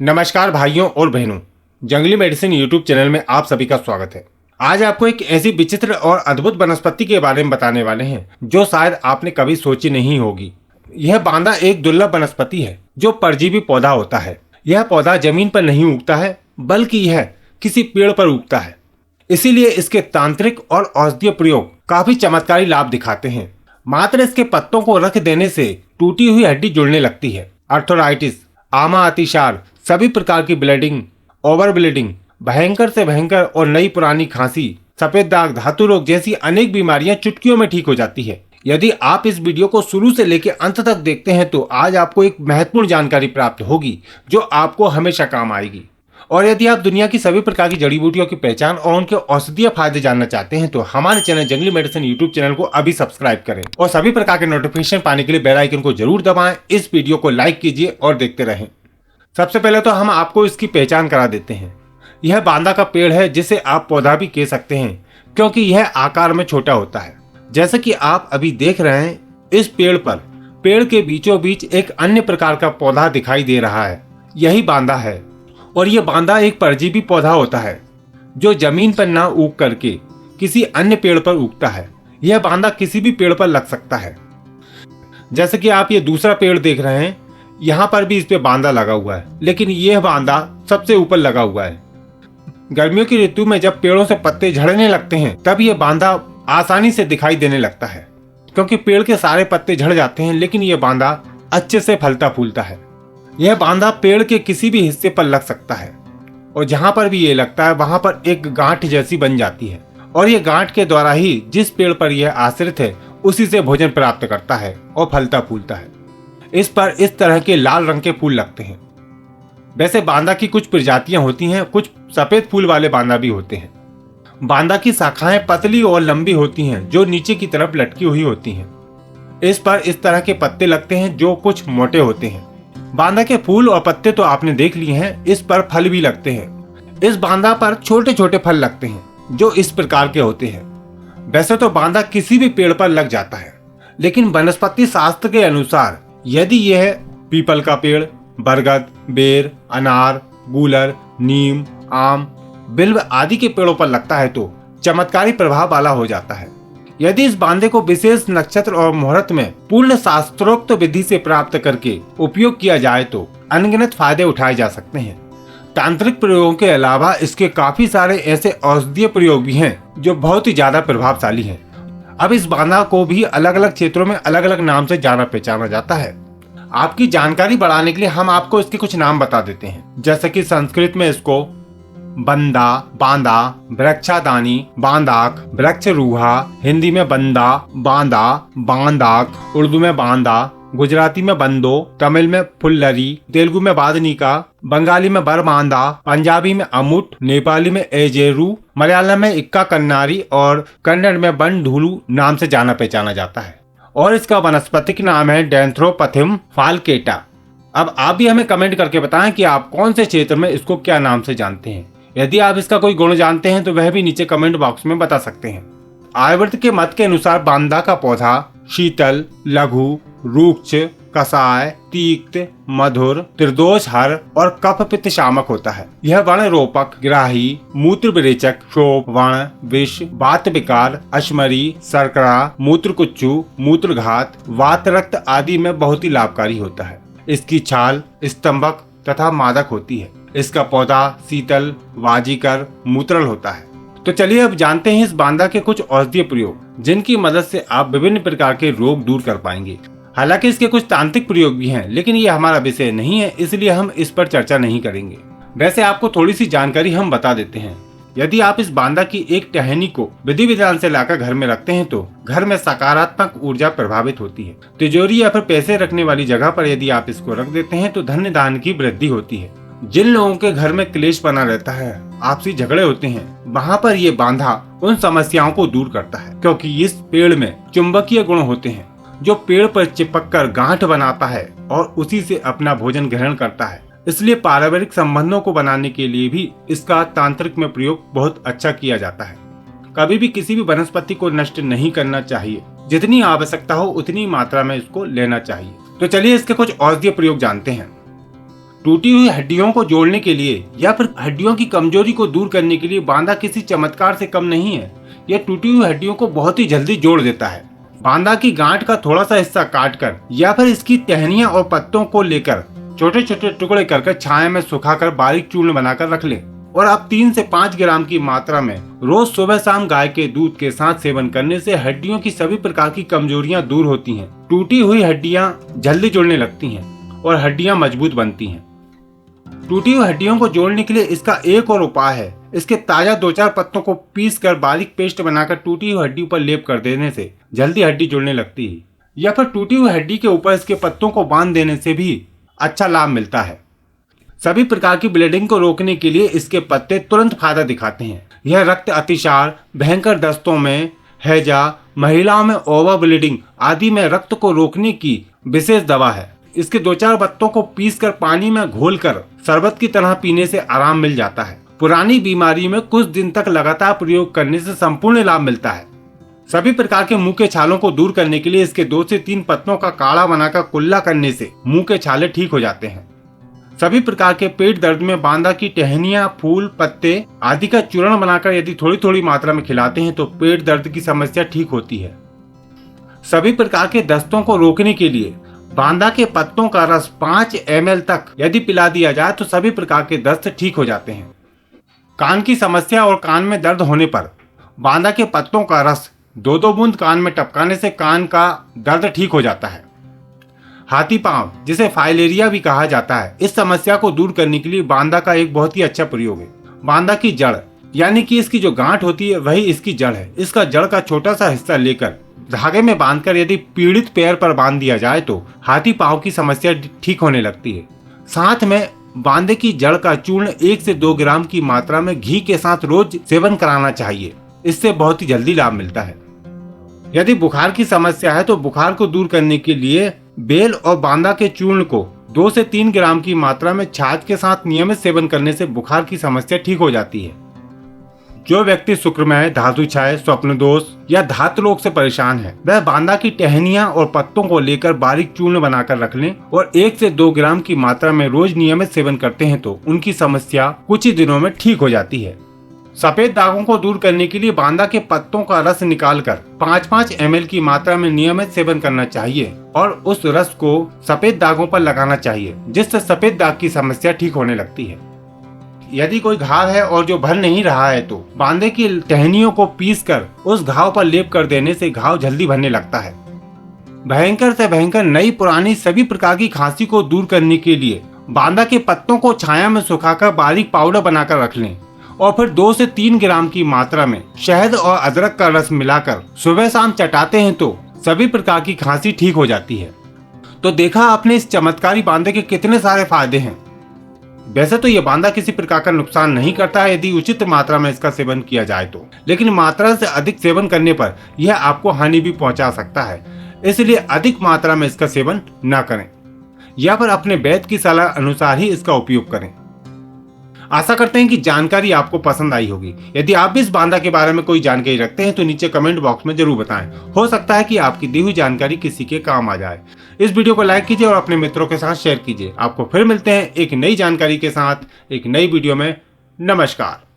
नमस्कार भाइयों और बहनों, जंगली मेडिसिन यूट्यूब चैनल में आप सभी का स्वागत है। आज आपको एक ऐसी विचित्र और अद्भुत वनस्पति के बारे में बताने वाले हैं जो शायद आपने कभी सोची नहीं होगी। यह बांदा एक दुर्लभ वनस्पति है जो परजीवी पौधा होता है। यह पौधा जमीन पर नहीं उगता है बल्कि यह किसी पेड़ पर उगता है। इसीलिए इसके तांत्रिक और औषधीय प्रयोग काफी चमत्कारी लाभ दिखाते हैं। मात्र इसके पत्तों को रख देने से टूटी हुई हड्डी जुड़ने लगती है। आर्थराइटिस, आमा अतिसार, सभी प्रकार की ब्लीडिंग, ओवर ब्लीडिंग, भयंकर से भयंकर और नई पुरानी खांसी, सफेद दाग, धातु रोग जैसी अनेक बीमारियां चुटकियों में ठीक हो जाती है। यदि आप इस वीडियो को शुरू से लेकर अंत तक देखते हैं तो आज आपको एक महत्वपूर्ण जानकारी प्राप्त होगी जो आपको हमेशा काम आएगी। और यदि आप दुनिया की सभी प्रकार की जड़ी बूटियों की पहचान और उनके औषधीय फायदे जानना चाहते हैं तो हमारे चैनल जंगली मेडिसिन यूट्यूब चैनल को अभी सब्सक्राइब करें और सभी प्रकार के नोटिफिकेशन पाने के लिए बेल आइकन को जरूर दबाएं। इस वीडियो को लाइक कीजिए और देखते रहें। सबसे पहले तो हम आपको इसकी पहचान करा देते हैं। यह बांदा का पेड़ है जिसे आप पौधा भी कह सकते हैं क्योंकि यह आकार में छोटा होता है। जैसे कि आप अभी देख रहे हैं, इस पेड़ के बीचों बीच एक अन्य प्रकार का पौधा दिखाई दे रहा है, यही बांदा है। और यह बांदा एक परजीवी पौधा होता है जो जमीन पर ना उग करके किसी अन्य पेड़ पर उगता है। यह बांदा किसी भी पेड़ पर लग सकता है। जैसे कि आप ये दूसरा पेड़ देख रहे हैं, यहाँ पर भी इस पे बांदा लगा हुआ है, लेकिन यह बांदा सबसे ऊपर लगा हुआ है। गर्मियों की ऋतु में जब पेड़ों से पत्ते झड़ने लगते हैं तब यह बांदा आसानी से दिखाई देने लगता है क्योंकि पेड़ के सारे पत्ते झड़ जाते हैं, लेकिन यह बांदा अच्छे से फलता फूलता है। यह बांदा पेड़ के किसी भी हिस्से पर लग सकता है और जहां पर भी ये लगता है वहां पर एक गांठ जैसी बन जाती है और ये गांठ के द्वारा ही जिस पेड़ पर यह आश्रित है उसी से भोजन प्राप्त करता है और फलता फूलता है। इस पर इस तरह के लाल रंग के फूल लगते हैं। वैसे बांदा की कुछ प्रजातियां होती हैं, कुछ सफेद फूल वाले बांदा भी होते हैं। बांदा की शाखाएं पतली और लंबी होती हैं जो नीचे की तरफ लटकी हुई होती हैं। इस पर इस तरह के पत्ते लगते हैं जो कुछ मोटे होते हैं। बांदा के फूल और पत्ते तो आपने देख लिए हैं, इस पर फल भी लगते हैं। इस बांदा पर छोटे छोटे फल लगते हैं जो इस प्रकार के होते हैं। वैसे तो बांदा किसी भी पेड़ पर लग जाता है, लेकिन वनस्पति शास्त्र के अनुसार यदि यह पीपल का पेड़, बरगद, बेर, अनार, गूलर, नीम, आम, बिल्व आदि के पेड़ों पर लगता है तो चमत्कारी प्रभाव वाला हो जाता है। यदि इस बांदे को विशेष नक्षत्र और मुहूर्त में पूर्ण शास्त्रोक्त विधि से प्राप्त करके उपयोग किया जाए तो अनगिनत फायदे उठाए जा सकते हैं। तांत्रिक प्रयोगों के अलावा इसके काफी सारे ऐसे औषधीय प्रयोग भी हैं जो बहुत ही ज्यादा प्रभावशाली हैं। अब इस बांदा को भी अलग अलग क्षेत्रों में अलग अलग नाम से जाना पहचाना जाता है। आपकी जानकारी बढ़ाने के लिए हम आपको इसके कुछ नाम बता देते हैं। जैसे कि संस्कृत में इसको बंदा, बांदा, वृक्षादानी, बांदाक, वृक्ष रूहा, हिंदी में बंदा, बांदा, बांदाक, उर्दू में बांदा, गुजराती में बंदो, तमिल में फुल्लरी, तेलुगु में बादनिका, बंगाली में बरबांदा, पंजाबी में अमुट, नेपाली में एजेरू, मलयालम में इक्का कन्नारी और कन्नड़ में बंधुलू नाम से जाना पहचाना जाता है। और इसका वनस्पतिक नाम है डेंथ्रोपथिम फाल्केटा। अब आप भी हमें कमेंट करके बताएं कि आप कौन से क्षेत्र में इसको क्या नाम से जानते हैं। यदि आप इसका कोई गुण जानते हैं तो वह भी नीचे कमेंट बॉक्स में बता सकते हैं। आयुर्वेद के मत के अनुसार बांदा का पौधा शीतल, लघु, रूक्ष, कसाय, तीक्त, मधुर, त्रिदोष हर और कफ पित्त शामक होता है। यह वर्ण रोपक, ग्राही, मूत्र विरेचक, शोप, वर्ण, विष, वात विकार, अश्मरी, शर्करा, मूत्रकुच्चु, मूत्रघात, वात रक्त आदि में बहुत ही लाभकारी होता है। इसकी छाल स्तंभक तथा मादक होती है। इसका पौधा शीतल, वाजीकर, मूत्रल होता है। तो चलिए अब जानते हैं इस बांदा के कुछ औषधीय प्रयोग जिनकी मदद से आप विभिन्न प्रकार के रोग दूर कर पाएंगे। हालांकि इसके कुछ तांत्रिक प्रयोग भी हैं, लेकिन ये हमारा विषय नहीं है, इसलिए हम इस पर चर्चा नहीं करेंगे। वैसे आपको थोड़ी सी जानकारी हम बता देते हैं। यदि आप इस बांदा की एक टहनी को विधि विधान से लाकर घर में रखते हैं तो घर में सकारात्मक ऊर्जा प्रभावित होती है। तिजोरी या फिर पैसे रखने वाली जगह पर यदि आप इसको रख देते हैं तो धन दान की वृद्धि होती है। जिन लोगों के घर में क्लेश बना रहता है, आपसी झगड़े होते हैं, वहाँ पर ये बांदा उन समस्याओं को दूर करता है क्योंकि इस पेड़ में चुंबकीय गुण होते हैं जो पेड़ पर चिपक कर गांठ बनाता है और उसी से अपना भोजन ग्रहण करता है। इसलिए पारिवारिक संबंधों को बनाने के लिए भी इसका तांत्रिक में प्रयोग बहुत अच्छा किया जाता है। कभी भी किसी भी वनस्पति को नष्ट नहीं करना चाहिए। जितनी आवश्यकता हो उतनी मात्रा में इसको लेना चाहिए। तो चलिए इसके कुछ औषधीय प्रयोग जानते हैं। टूटी हुई हड्डियों को जोड़ने के लिए या फिर हड्डियों की कमजोरी को दूर करने के लिए बांदा किसी चमत्कार से कम नहीं है। यह टूटी हुई हड्डियों को बहुत ही जल्दी जोड़ देता है। बांदा की गांठ का थोड़ा सा हिस्सा काटकर या फिर इसकी टहनियां और पत्तों को लेकर छोटे छोटे टुकड़े कर छाया में सुखाकर बारीक चूर्ण बनाकर रख लें और अब 3 से 5 ग्राम की मात्रा में रोज सुबह शाम गाय के दूध के साथ सेवन करने से हड्डियों की सभी प्रकार की कमजोरियां दूर होती हैं। टूटी हुई हड्डियां जल्दी जुड़ने लगती हैं और हड्डियां मजबूत बनती हैं। टूटी हुई हड्डियों को जोड़ने के लिए इसका एक और उपाय है। इसके ताजा 2-4 पत्तों को पीस कर बारीक पेस्ट बनाकर टूटी हुई हड्डी पर लेप कर देने से जल्दी हड्डी जुड़ने लगती है या फिर टूटी हुई हड्डी के ऊपर इसके पत्तों को बांध देने से भी अच्छा लाभ मिलता है। सभी प्रकार की ब्लीडिंग को रोकने के लिए इसके पत्ते तुरंत फायदा दिखाते हैं। यह रक्त अतिसार, भयंकर दस्तों में, हैजा, महिलाओं में ओवर ब्लीडिंग आदि में रक्त को रोकने की विशेष दवा है। इसके 2-4 पत्तों को पीसकर पानी में घोलकर शरबत की तरह पीने से आराम मिल जाता है। पुरानी बीमारी में कुछ दिन तक लगातार प्रयोग करने से संपूर्ण लाभ मिलता है। सभी प्रकार के मुंह के छालों को दूर करने के लिए इसके 2 से 3 पत्तों का काढ़ा बनाकर कुल्ला करने से मुंह के छाले ठीक हो जाते हैं। सभी प्रकार के पेट दर्द में बांदा की टहनियां, फूल, पत्ते आदि का चूर्ण बनाकर यदि थोड़ी थोड़ी मात्रा में खिलाते हैं तो पेट दर्द की समस्या ठीक होती है। सभी प्रकार के दस्तों को रोकने के लिए बांदा के पत्तों का रस 5 ml तक यदि पिला दिया जाए तो सभी प्रकार के दस्त ठीक हो जाते हैं। कान की समस्या और कान में दर्द होने पर बांदा के पत्तों का रस 2-2 बूंद कान में टपकाने से कान का दर्द ठीक हो जाता है। हाथी पांव, जिसे फाइलेरिया भी कहा जाता है, इस समस्या को दूर करने के लिए बांदा का एक बहुत ही अच्छा प्रयोग है। बांदा की जड़ यानी कि इसकी जो गांठ होती है वही इसकी जड़ है। इसका जड़ का छोटा सा हिस्सा लेकर धागे में बांधकर यदि पीड़ित पैर पर बांध दिया जाए तो हाथी पांव की समस्या ठीक होने लगती है। साथ में बांदे की जड़ का चूर्ण 1 से 2 ग्राम की मात्रा में घी के साथ रोज सेवन कराना चाहिए। इससे बहुत ही जल्दी लाभ मिलता है। यदि बुखार की समस्या है तो बुखार को दूर करने के लिए बेल और बांदा के चूर्ण को 2 से 3 ग्राम की मात्रा में छाछ के साथ नियमित सेवन करने से बुखार की समस्या ठीक हो जाती है। जो व्यक्ति शुक्रमय, धातु क्षय, स्वप्न दोष या धातु रोग से परेशान है वह बांदा की टहनियां और पत्तों को लेकर बारीक चूर्ण बनाकर रख लें और 1 से 2 ग्राम की मात्रा में रोज नियमित सेवन करते हैं तो उनकी समस्या कुछ ही दिनों में ठीक हो जाती है। सफेद दागों को दूर करने के लिए बांदा के पत्तों का रस निकालकर 5-5 ml की मात्रा में नियमित सेवन करना चाहिए और उस रस को सफेद दागों पर लगाना चाहिए जिससे सफेद दाग की समस्या ठीक होने लगती है। यदि कोई घाव है और जो भर नहीं रहा है तो बांदे की टहनियों को पीसकर उस घाव पर लेप कर देने से घाव जल्दी भरने लगता है। भयंकर से भयंकर नई पुरानी सभी प्रकार की खांसी को दूर करने के लिए बांदा के पत्तों को छाया में सुखाकर बारीक पाउडर बनाकर रख लें और फिर 2 से 3 ग्राम की मात्रा में शहद और अदरक का रस मिलाकर सुबह शाम चटाते हैं तो सभी प्रकार की खांसी ठीक हो जाती है। तो देखा आपने इस चमत्कारी बांदे के कितने सारे फायदे हैं। वैसे तो ये बांदा किसी प्रकार का नुकसान नहीं करता है यदि उचित मात्रा में इसका सेवन किया जाए तो, लेकिन मात्रा से अधिक सेवन करने पर यह आपको हानि भी पहुंचा सकता है। इसलिए अधिक मात्रा में इसका सेवन न करें या फिर अपने वैद्य की सलाह अनुसार ही इसका उपयोग करें। आशा करते हैं कि जानकारी आपको पसंद आई होगी। यदि आप भी इस बांदा के बारे में कोई जानकारी रखते हैं तो नीचे कमेंट बॉक्स में जरूर बताएं। हो सकता है कि आपकी दी हुई जानकारी किसी के काम आ जाए। इस वीडियो को लाइक कीजिए और अपने मित्रों के साथ शेयर कीजिए। आपको फिर मिलते हैं एक नई जानकारी के साथ एक नई वीडियो में। नमस्कार।